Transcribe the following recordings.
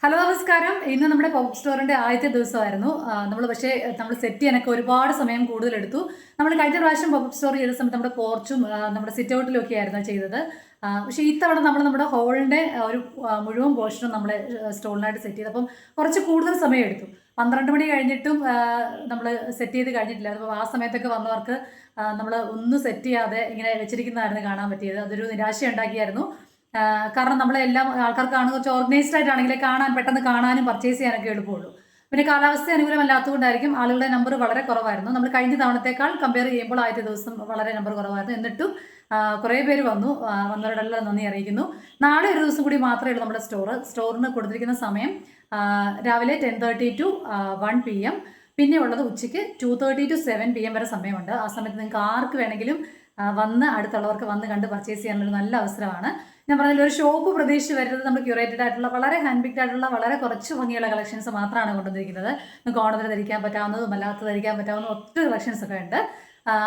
Hello നമസ്കാരം. ഇന്ന് നമ്മുടെ പോപ്പ് സ്റ്റോറിന്റെ ആദ്യത്തെ ദിവസമായിരുന്നു. നമ്മൾ സെറ്റ് ചെയ്യാനൊക്കെ ഒരുപാട് സമയം കൂടുതലെടുത്തു. നമ്മൾ കഴിഞ്ഞ പ്രാവശ്യം പോപ്പ് സ്റ്റോർ ചെയ്ത സമയത്ത് നമ്മുടെ പോർച്ചും നമ്മുടെ സിറ്റ് ഔട്ടിലും ഒക്കെ ആയിരുന്നു ചെയ്തത്. പക്ഷേ ഇത്തവണ നമ്മുടെ ഹോളിന്റെ ഒരു മുഴുവൻ പോർഷനും നമ്മളെ സ്റ്റോറിനായിട്ട് സെറ്റ് ചെയ്തു. അപ്പം കുറച്ച് കൂടുതൽ സമയം എടുത്തു. 12 മണി കഴിഞ്ഞിട്ടും നമ്മൾ സെറ്റ് ചെയ്ത് കഴിഞ്ഞിട്ടില്ല. അപ്പോൾ ആ സമയത്തൊക്കെ വന്നവർക്ക് നമ്മൾ ഒന്നും സെറ്റ് ചെയ്യാതെ ഇങ്ങനെ വെച്ചിരിക്കുന്നതായിരുന്നു കാണാൻ പറ്റിയത്. അതൊരു നിരാശ ഉണ്ടാക്കിയായിരുന്നു. കാരണം നമ്മളെല്ലാം ആൾക്കാർക്ക് കാണുന്ന കുറച്ച് ഓർഗനൈസ്ഡ് ആയിട്ടാണെങ്കിൽ പെട്ടെന്ന് കാണാനും പർച്ചേസ് ചെയ്യാനൊക്കെ എളുപ്പമുള്ളൂ. പിന്നെ കാലാവസ്ഥ അനുകൂലമല്ലാത്തതുകൊണ്ടായിരിക്കും ആളുകളുടെ നമ്പർ വളരെ കുറവായിരുന്നു. നമ്മൾ കഴിഞ്ഞ തവണത്തേക്കാൾ കമ്പയർ ചെയ്യുമ്പോൾ ആദ്യത്തെ ദിവസം വളരെ നമ്പർ കുറവായിരുന്നു. എന്നിട്ടും കുറേ പേര് വന്നവരോടെല്ലാം നന്ദി അറിയിക്കുന്നു. നാളെ ഒരു ദിവസം കൂടി മാത്രമേ ഉള്ളൂ നമ്മുടെ സ്റ്റോറിന് കൊടുത്തിരിക്കുന്ന സമയം രാവിലെ 10:30 to 1 PM. പിന്നെ ഉള്ളത് ഉച്ചയ്ക്ക് 2:30 to 7 PM വരെ സമയമുണ്ട്. ആ സമയത്ത് നിങ്ങൾക്ക് ആർക്ക് വേണമെങ്കിലും അടുത്തുള്ളവർക്ക് വന്ന് കണ്ട് പർച്ചേസ് ചെയ്യാനുള്ള നല്ല അവസരമാണ്. ഞാൻ പറഞ്ഞ ഒരു ഷോപ്പ് പ്രതീക്ഷിച്ച് വരുന്നത് നമ്മൾ ക്യൂറേറ്റഡ് ആയിട്ടുള്ള വളരെ ഹാൻഡ് പിക്ഡ് ആയിട്ടുള്ള വളരെ കുറച്ച് ഭംഗിയുള്ള കളക്ഷൻസ് മാത്രമാണ് കൊണ്ടുവന്നിരിക്കുന്നത്. നിങ്ങൾക്ക് ഓണത്തിന് ധരിക്കാൻ പറ്റാവുന്നതും അല്ലാത്ത ധരിക്കാൻ പറ്റാവുന്ന ഒത്തിരി കളക്ഷൻസ് ഒക്കെ ഉണ്ട്.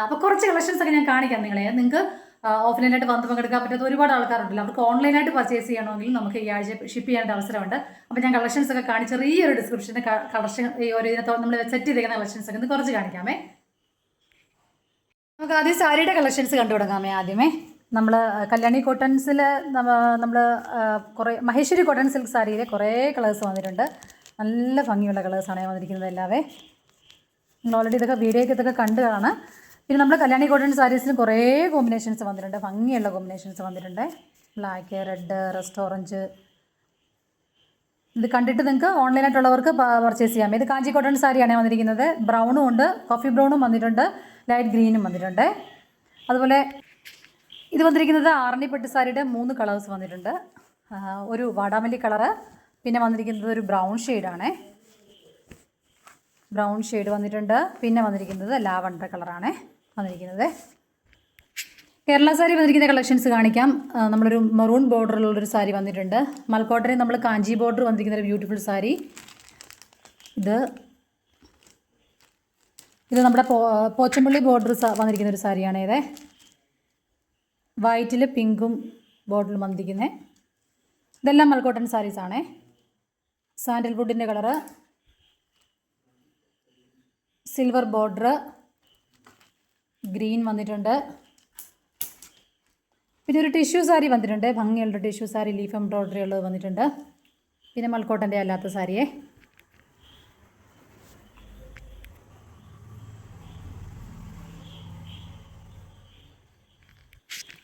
അപ്പോൾ കുറച്ച് കളക്ഷൻസ് ഒക്കെ ഞാൻ കാണിക്കാം നിങ്ങൾക്ക്. ഓഫ്ലൈനായിട്ട് വന്ന് പങ്കെടുക്കാൻ പറ്റാത്ത ഒരുപാട് ആൾക്കാരുണ്ടല്ലോ. അവർക്ക് ഓൺലൈനായിട്ട് പർച്ചേസ് ചെയ്യണമെങ്കിൽ നമുക്ക് ഈ ആഴ്ച ഷിപ്പ് ചെയ്യാനായിട്ട് അവസരമുണ്ട്. അപ്പോൾ ഞാൻ കളക്ഷൻസ് ഒക്കെ കാണിച്ച് ചെറിയൊരു ഡിസ്ക്രിപ്ഷന് കളക്ഷൻ നമ്മൾ സെറ്റ് ചെയ്തിരിക്കുന്ന കളക്ഷൻസ് ഒക്കെ ഒന്ന് കുറച്ച് കാണിക്കാമേ. നമുക്ക് ആദ്യം സാരിയുടെ കളക്ഷൻസ് കണ്ടു തുടങ്ങാമേ. ആദ്യമേ നമ്മൾ കല്യാണി കോട്ടൺസിൽ നമ്മൾ കുറേ മഹേശ്വരി കോട്ടൺ സിൽക്ക് സാരിയിൽ കുറേ കളേഴ്സ് വന്നിട്ടുണ്ട്. നല്ല ഭംഗിയുള്ള കളേഴ്സാണ് വന്നിരിക്കുന്നത് എല്ലാവേ. നിങ്ങൾ ഓൾറെഡി ഇതൊക്കെ കണ്ടു കാണാം. പിന്നെ നമ്മൾ കല്യാണി കോട്ടൺ സാരീസിലും കുറേ കോമ്പിനേഷൻസ് വന്നിട്ടുണ്ട്. ഭംഗിയുള്ള കോമ്പിനേഷൻസ് വന്നിട്ടുണ്ട്. Black, red, rest orange. ഇത് കണ്ടിട്ട് നിങ്ങൾക്ക് ഓൺലൈനായിട്ടുള്ളവർക്ക് പർച്ചേസ് ചെയ്യാം. ഇത് കാഞ്ചി കോട്ടൺ സാരിയാണ് വന്നിരിക്കുന്നത്. ബ്രൗണും ഉണ്ട്, കോഫി ബ്രൗണും വന്നിട്ടുണ്ട്, ലൈറ്റ് ഗ്രീനും വന്നിട്ടുണ്ട്. അതുപോലെ ഇത് വന്നിരിക്കുന്നത് ആറണിപ്പെട്ട് സാരിയുടെ 3 കളേഴ്സ് വന്നിട്ടുണ്ട്. ഒരു വാടാമല്ലി കളറ്, പിന്നെ വന്നിരിക്കുന്നത് ഒരു ബ്രൗൺ ഷെയ്ഡാണ്. ബ്രൗൺ ഷെയ്ഡ് വന്നിട്ടുണ്ട്. പിന്നെ വന്നിരിക്കുന്നത് ലാവണ്ടർ കളറാണ് വന്നിരിക്കുന്നത്. കേരള സാരി വന്നിരിക്കുന്ന കളക്ഷൻസ് കാണിക്കാം. നമ്മളൊരു മെറൂൺ ബോർഡറിലുള്ളൊരു സാരി വന്നിട്ടുണ്ട്. മൽക്കോട്ടനെ നമ്മൾ കാഞ്ചി ബോർഡർ വന്നിരിക്കുന്ന ഒരു ബ്യൂട്ടിഫുൾ സാരി. ഇത് നമ്മുടെ പോച്ചമ്പള്ളി ബോർഡർ വന്നിരിക്കുന്ന ഒരു സാരിയാണ്. ഇത് വൈറ്റിൽ പിങ്കും ബോർഡറിൽ വന്നിരിക്കുന്നത്. ഇതെല്ലാം മൽക്കോട്ടൺ സാരീസാണേ. സാൻഡൽവുഡിൻ്റെ കളറ്, സിൽവർ ബോർഡർ, ഗ്രീൻ വന്നിട്ടുണ്ട്. പിന്നെ ഒരു ടിഷ്യൂ സാരി വന്നിട്ടുണ്ട്. ഭംഗിയുള്ള ടിഷ്യൂ സാരി, ലീഫ് എംബ്രോയ്ഡറി ഉള്ളത് വന്നിട്ടുണ്ട്. പിന്നെ മൽക്കോട്ടൻ്റെ അല്ലാത്ത സാരിയെ.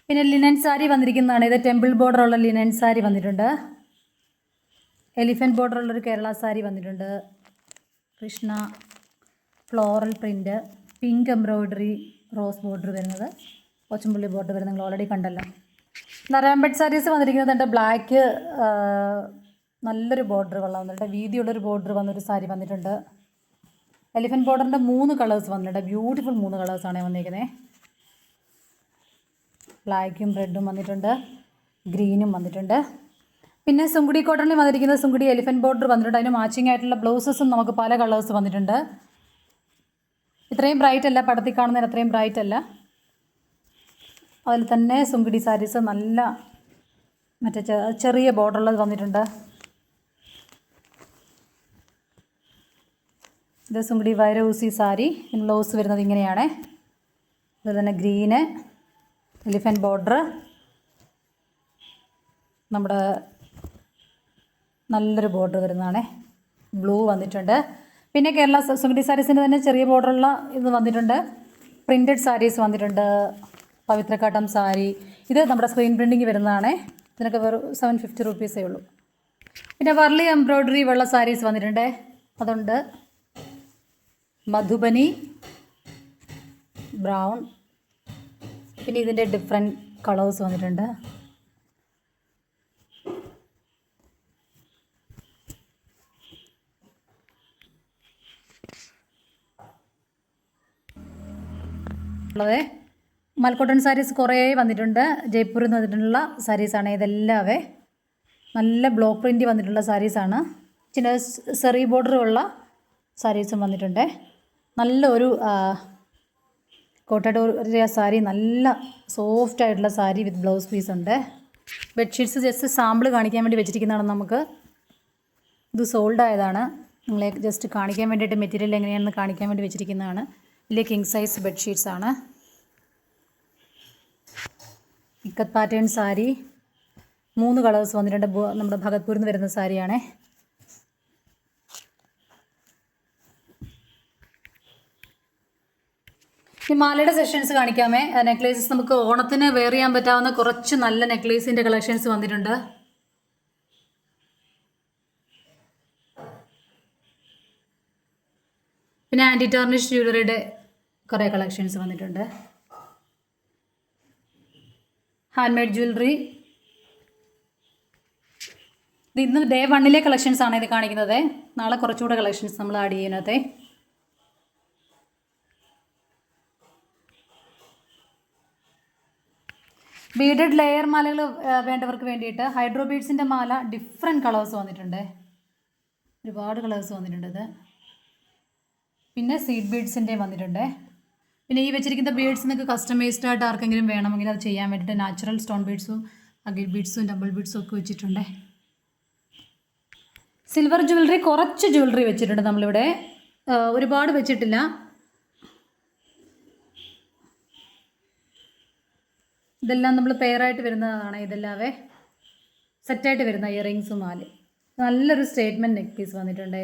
പിന്നെ ലിനൻ സാരി വന്നിരിക്കുന്നതാണ്. ഇത് ടെമ്പിൾ ബോർഡറുള്ള ലിനൻ സാരി വന്നിട്ടുണ്ട്. എലിഫൻറ്റ് ബോർഡറുള്ളൊരു കേരള സാരി വന്നിട്ടുണ്ട്. Krishna floral print, pink embroidery, rose border വരുന്നത്, കൊച്ചമ്പള്ളി ബോർഡർ വരുന്നത് നിങ്ങൾ ഓൾറെഡി കണ്ടല്ലോ. നരാമ്പട്ട് സാരീസ് വന്നിരിക്കുന്നത് ബ്ലാക്ക്, നല്ലൊരു ബോർഡർ വന്നിട്ടുണ്ട്. വീതിയുള്ളൊരു ബോർഡർ വന്നൊരു സാരി വന്നിട്ടുണ്ട്. എലിഫൻറ്റ് ബോർഡറിൻ്റെ 3 കളേഴ്സ് വന്നിട്ടുണ്ട്. ബ്യൂട്ടിഫുൾ 3 കളേഴ്സാണ് വന്നിരിക്കുന്നത്. ബ്ലാക്കും റെഡും വന്നിട്ടുണ്ട്, ഗ്രീനും വന്നിട്ടുണ്ട്. പിന്നെ സുങ്കുടി കോട്ടണിൽ വന്നിരിക്കുന്നത് സുങ്കുടി എലിഫൻറ്റ് ബോർഡർ വന്നിട്ടുണ്ട്. അതിന് മാച്ചിങ് ആയിട്ടുള്ള ബ്ലൗസസും നമുക്ക് പല കളേഴ്സ് വന്നിട്ടുണ്ട്. ഇത്രയും ബ്രൈറ്റ് അല്ല, പടത്തിൽ കാണുന്നതിന് അത്രയും ബ്രൈറ്റ് അല്ല. അതിൽ തന്നെ സുങ്കുടി സാരീസ് നല്ല മറ്റേ ചെറിയ ബോർഡറുള്ളത് വന്നിട്ടുണ്ട്. ഇത് സുങ്കുടി വൈരൂസി സാരി. ബ്ലൗസ് വരുന്നത് ഇങ്ങനെയാണ്. ഇത് തന്നെ ഗ്രീന്, എലിഫൻറ്റ് ബോർഡർ, നമ്മുടെ നല്ലൊരു ബോർഡർ വരുന്നതാണ്. ബ്ലൂ വന്നിട്ടുണ്ട്. പിന്നെ കേരള സുഗതി സാരീസിൻ്റെ തന്നെ ചെറിയ ബോർഡറുള്ള ഇത് വന്നിട്ടുണ്ട്. പ്രിൻറ്റഡ് സാരീസ് വന്നിട്ടുണ്ട്. പവിത്രക്കാട്ടം സാരി, ഇത് നമ്മുടെ സ്ക്രീൻ പ്രിൻറ്റിങ് വരുന്നതാണ്. ഇതിനൊക്കെ വെറും 750 റുപ്പീസേ ഉള്ളൂ. പിന്നെ വർലി എംബ്രോയ്ഡറി വെള്ള സാരീസ് വന്നിട്ടുണ്ട്, അതുണ്ട്. മധുബനി ബ്രൗൺ, പിന്നെ ഇതിൻ്റെ ഡിഫറെൻറ്റ് കളേഴ്സ് വന്നിട്ടുണ്ട്. ഉള്ളത് മൽക്കോട്ടൺ സാരീസ് കുറേ വന്നിട്ടുണ്ട്. ജയ്പൂരിൽ നിന്ന് വന്നിട്ടുള്ള സാരീസാണ് ഇതെല്ലാവേ. നല്ല ബ്ലോക്ക് പ്രിൻറ്റ് വന്നിട്ടുള്ള സാരീസാണ്. ചില സെറി ബോർഡറുള്ള സാരീസും വന്നിട്ടുണ്ട്. നല്ലൊരു കോട്ടഡോറിയ സാരി, നല്ല സോഫ്റ്റ് ആയിട്ടുള്ള സാരി വിത്ത് ബ്ലൗസ് പീസ് ഉണ്ട്. ബെഡ്ഷീറ്റ്സ് ജസ്റ്റ് സാമ്പിൾ കാണിക്കാൻ വേണ്ടി വെച്ചിരിക്കുന്നതാണ്. നമുക്ക് ഇത് സോൾഡ് ആയതാണ്. നിങ്ങളെ ജസ്റ്റ് കാണിക്കാൻ വേണ്ടിയിട്ട് മെറ്റീരിയൽ എങ്ങനെയാണെന്ന് കാണിക്കാൻ വേണ്ടി വെച്ചിരിക്കുന്നതാണ്. വലിയ കിങ് സൈസ് ബെഡ്ഷീറ്റ്സ് ആണ്. ഇക്കത്ത് പാറ്റേൺ സാരി 3 കളേഴ്സ് വന്നിട്ടുണ്ട്. നമ്മുടെ ഭഗത്പൂരിൽ നിന്ന് വരുന്ന സാരിയാണേ. ഈ മാലയുടെ സെഷൻസ് കാണിക്കാമേ. നെക്ലേസസ് നമുക്ക് ഓണത്തിന് വെയർ ചെയ്യാൻ പറ്റാവുന്ന കുറച്ച് നല്ല നെക്ലേസിൻ്റെ കളക്ഷൻസ് വന്നിട്ടുണ്ട്. പിന്നെ ആൻറ്റി ടാർണിഷ് ജ്വല്ലറിയുടെ കുറേ കളക്ഷൻസ് വന്നിട്ടുണ്ട്. Hand made jewellery. ഇത് ഇന്ന് ഡേ 1 കളക്ഷൻസ് ആണ് ഇത് കാണിക്കുന്നത്. നാളെ കുറച്ചുകൂടെ കളക്ഷൻസ് നമ്മൾ ആഡ് ചെയ്യുന്നത്. ബീഡഡ് ലെയർ മാലകൾ വേണ്ടവർക്ക് വേണ്ടിയിട്ട് ഹൈഡ്രോ ബീഡ്സിൻ്റെ മാല ഡിഫറെൻറ്റ് കളേഴ്സ് വന്നിട്ടുണ്ട്. ഒരുപാട് കളേഴ്സ് വന്നിട്ടുണ്ട്. ഇത് പിന്നെ സീഡ് ബീഡ്സിൻ്റെയും വന്നിട്ടുണ്ട്. പിന്നെ ഈ വെച്ചിരിക്കുന്ന ബീഡ്സ് നിങ്ങൾക്ക് കസ്റ്റമൈസ്ഡ് ആയിട്ട് ആർക്കെങ്കിലും വേണമെങ്കിൽ അത് ചെയ്യാൻ വേണ്ടിയിട്ട് നാച്ചുറൽ സ്റ്റോൺ ബീഡ്സും അഗിൽ ബീഡ്സും ഡബിൾ ബീഡ്സും ഒക്കെ വെച്ചിട്ടുണ്ട്. സിൽവർ ജ്വല്ലറി കുറച്ച് ജ്വല്ലറി വെച്ചിട്ടുണ്ട് നമ്മളിവിടെ, ഒരുപാട് വെച്ചിട്ടില്ല. ഇതെല്ലാം നമ്മൾ പെയറായിട്ട് വരുന്നതാണ്. ഇതെല്ലാവേ സെറ്റായിട്ട് വരുന്ന ഇയറിങ്സും മാല. നല്ലൊരു സ്റ്റേറ്റ്മെൻറ്റ് നെക്ക് പീസ് വന്നിട്ടുണ്ട്.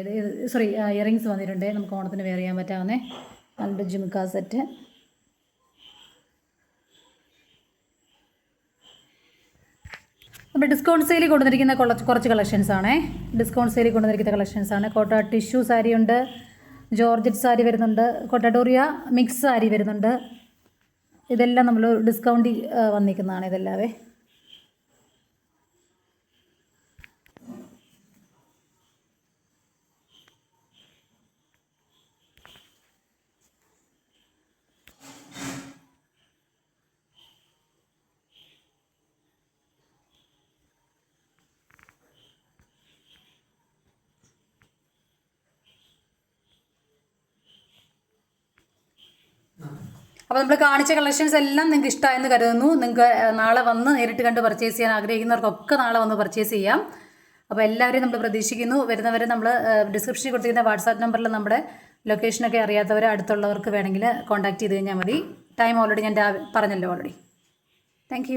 ഇയറിങ്സ് വന്നിട്ടുണ്ട്. നമുക്ക് ഓണത്തിന് വെയർ ചെയ്യാൻ പറ്റാവുന്ന നല്ലൊരു ജിമിക്ക സെറ്റ്. അപ്പോൾ ഡിസ്കൗണ്ട് സെയിലിൽ കൊണ്ടുവന്നിരിക്കുന്ന കുറച്ച് കളക്ഷൻസ് ആണേ. ഡിസ്കൗണ്ട് സെയിലിൽ കൊണ്ടുവന്നിരിക്കുന്ന കളക്ഷൻസ് ആണ്. കോട്ട ടിഷ്യൂ സാരി ഉണ്ട്, ജോർജറ്റ് സാരി വരുന്നുണ്ട്, കോട്ടഡോറിയ മിക്സ് സാരി വരുന്നുണ്ട്. ഇതെല്ലാം നമ്മൾ ഡിസ്കൗണ്ടിൽ വന്നിരിക്കുന്നതാണ് ഇതെല്ലാവേ. അപ്പോൾ നമ്മൾ കാണിച്ച കളക്ഷൻസ് എല്ലാം നിങ്ങൾക്ക് ഇഷ്ടമായെന്ന് കരുതുന്നു. നിങ്ങൾക്ക് നാളെ വന്ന് നേരിട്ട് കണ്ട് പർച്ചേസ് ചെയ്യാൻ ആഗ്രഹിക്കുന്നവർക്കൊക്കെ നാളെ വന്ന് പർച്ചേസ് ചെയ്യാം. അപ്പോൾ എല്ലാവരെയും നമ്മൾ പ്രതീക്ഷിക്കുന്നു. വരുന്നവരെ നമ്മൾ ഡിസ്ക്രിപ്ഷനിൽ കൊടുത്തിരിക്കുന്ന വാട്സാപ്പ് നമ്പറിൽ നമ്മുടെ ലൊക്കേഷനൊക്കെ അറിയാത്തവർ അടുത്തുള്ളവർക്ക് വേണമെങ്കിൽ കോൺടാക്ട് ചെയ്ത് കഴിഞ്ഞാൽ മതി. ടൈം ഓൾറെഡി ഞാൻ പറഞ്ഞല്ലോ ഓൾറെഡി. താങ്ക്